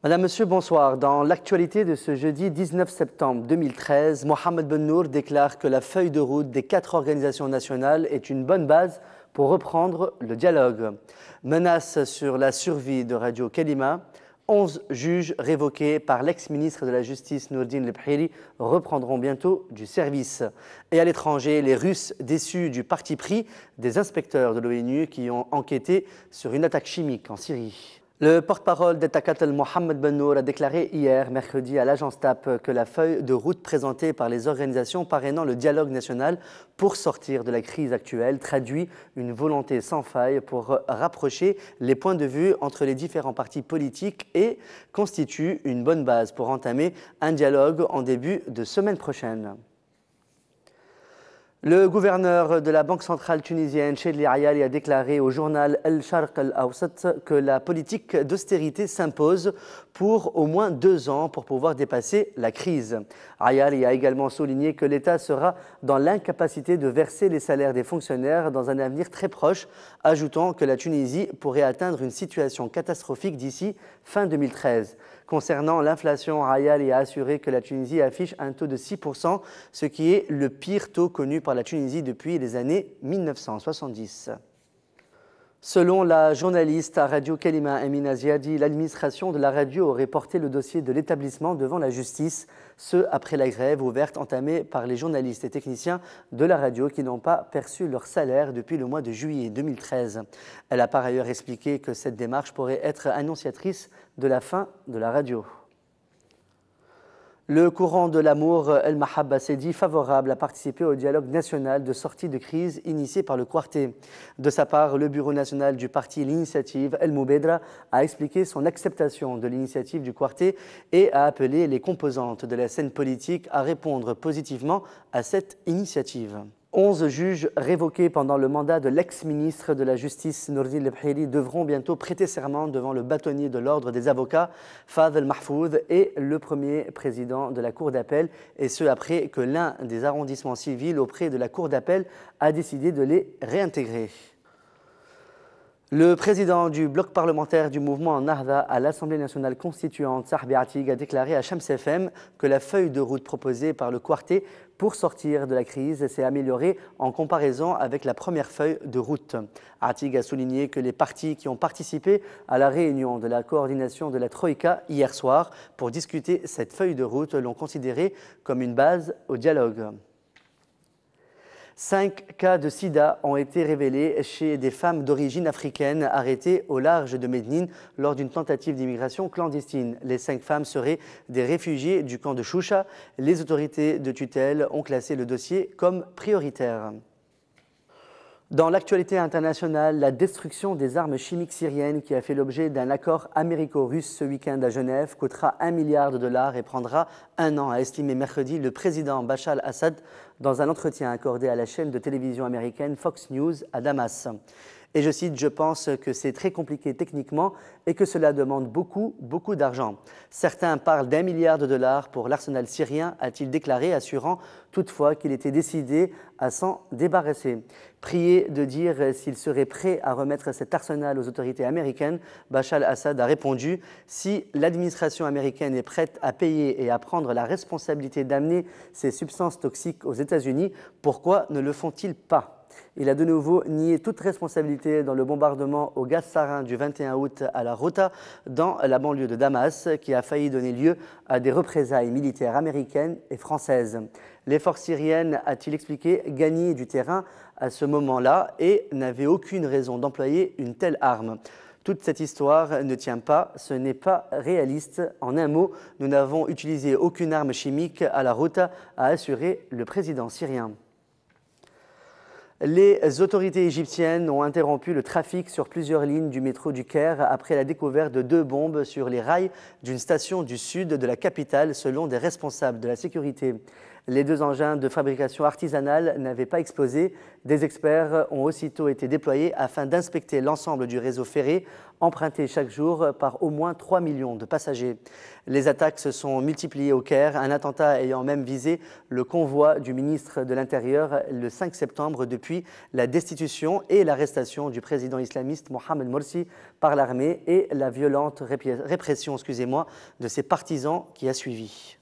Madame, Monsieur, bonsoir. Dans l'actualité de ce jeudi 19 septembre 2013, Mohamed Bennour déclare que la feuille de route des 4 organisations nationales est une bonne base pour reprendre le dialogue. Menace sur la survie de Radio Kalima. 11 juges révoqués par l'ex-ministre de la Justice Nourdine Lebhiri reprendront bientôt du service. Et à l'étranger, les Russes déçus du parti pris des inspecteurs de l'ONU qui ont enquêté sur une attaque chimique en Syrie. Le porte-parole d'Etakatel Mohamed Bennour a déclaré hier, mercredi, à l'agence TAP que la feuille de route présentée par les organisations parrainant le dialogue national pour sortir de la crise actuelle traduit une volonté sans faille pour rapprocher les points de vue entre les différents partis politiques et constitue une bonne base pour entamer un dialogue en début de semaine prochaine. Le gouverneur de la Banque centrale tunisienne, Chedli Ayali, a déclaré au journal El Sharq El Awsat que la politique d'austérité s'impose pour au moins 2 ans pour pouvoir dépasser la crise. Ayali a également souligné que l'État sera dans l'incapacité de verser les salaires des fonctionnaires dans un avenir très proche, ajoutant que la Tunisie pourrait atteindre une situation catastrophique d'ici fin 2013. Concernant l'inflation, Ayali a assuré que la Tunisie affiche un taux de 6%, ce qui est le pire taux connu par la Tunisie depuis les années 1970. Selon la journaliste à Radio Kalima Amina Ziadi, l'administration de la radio aurait porté le dossier de l'établissement devant la justice, ce après la grève ouverte entamée par les journalistes et techniciens de la radio qui n'ont pas perçu leur salaire depuis le mois de juillet 2013. Elle a par ailleurs expliqué que cette démarche pourrait être annonciatrice de la fin de la radio. Le courant de l'amour, El Mahabba, s'est dit favorable à participer au dialogue national de sortie de crise initié par le Quartet. De sa part, le bureau national du parti L'Initiative, El Moubedra, a expliqué son acceptation de l'initiative du Quartet et a appelé les composantes de la scène politique à répondre positivement à cette initiative. 11 juges révoqués pendant le mandat de l'ex-ministre de la Justice Nourdine Lebhiri devront bientôt prêter serment devant le bâtonnier de l'ordre des avocats, Fadel Mahfouz, et le premier président de la Cour d'appel, et ce après que l'un des arrondissements civils auprès de la Cour d'appel a décidé de les réintégrer. Le président du bloc parlementaire du mouvement Nahda à l'Assemblée nationale constituante, Sahbi Atig, a déclaré à Shams FM que la feuille de route proposée par le Quartet pour sortir de la crise s'est améliorée en comparaison avec la première feuille de route. Atig a souligné que les partis qui ont participé à la réunion de la coordination de la Troïka hier soir pour discuter cette feuille de route l'ont considérée comme une base au dialogue. 5 cas de sida ont été révélés chez des femmes d'origine africaine arrêtées au large de Médine lors d'une tentative d'immigration clandestine. Les 5 femmes seraient des réfugiés du camp de Choucha. Les autorités de tutelle ont classé le dossier comme prioritaire. Dans l'actualité internationale, la destruction des armes chimiques syriennes qui a fait l'objet d'un accord américo-russe ce week-end à Genève coûtera $1 milliard et prendra 1 an, a estimé mercredi le président Bachar al-Assad dans un entretien accordé à la chaîne de télévision américaine Fox News à Damas. Et je cite, « Je pense que c'est très compliqué techniquement et que cela demande beaucoup d'argent. Certains parlent d'1 milliard de dollars pour l'arsenal syrien », a-t-il déclaré, assurant toutefois qu'il était décidé à s'en débarrasser. Prié de dire s'il serait prêt à remettre cet arsenal aux autorités américaines, Bachar al-Assad a répondu « Si l'administration américaine est prête à payer et à prendre la responsabilité d'amener ces substances toxiques aux États-Unis, pourquoi ne le font-ils pas ?» Il a de nouveau nié toute responsabilité dans le bombardement au gaz sarin du 21 août à la Ghouta, dans la banlieue de Damas, qui a failli donner lieu à des représailles militaires américaines et françaises. Les forces syriennes, a-t-il expliqué, gagnaient du terrain à ce moment-là et n'avaient aucune raison d'employer une telle arme. Toute cette histoire ne tient pas, ce n'est pas réaliste. En un mot, nous n'avons utilisé aucune arme chimique à la Ghouta, a assuré le président syrien. Les autorités égyptiennes ont interrompu le trafic sur plusieurs lignes du métro du Caire après la découverte de 2 bombes sur les rails d'une station du sud de la capitale, selon des responsables de la sécurité. Les deux engins de fabrication artisanale n'avaient pas explosé. Des experts ont aussitôt été déployés afin d'inspecter l'ensemble du réseau ferré emprunté chaque jour par au moins 3 millions de passagers. Les attaques se sont multipliées au Caire, un attentat ayant même visé le convoi du ministre de l'Intérieur le 5 septembre depuis la destitution et l'arrestation du président islamiste Mohamed Morsi par l'armée et la violente répression de ses partisans qui a suivi.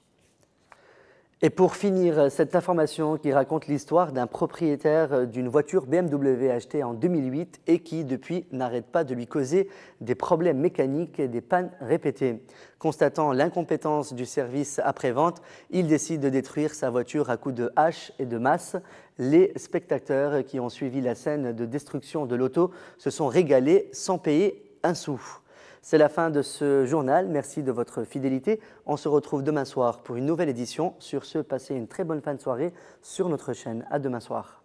Et pour finir, cette information qui raconte l'histoire d'un propriétaire d'une voiture BMW achetée en 2008 et qui, depuis, n'arrête pas de lui causer des problèmes mécaniques et des pannes répétées. Constatant l'incompétence du service après-vente, il décide de détruire sa voiture à coups de hache et de masse. Les spectateurs qui ont suivi la scène de destruction de l'auto se sont régalés sans payer un sou. C'est la fin de ce journal. Merci de votre fidélité. On se retrouve demain soir pour une nouvelle édition. Sur ce, passez une très bonne fin de soirée sur notre chaîne. À demain soir.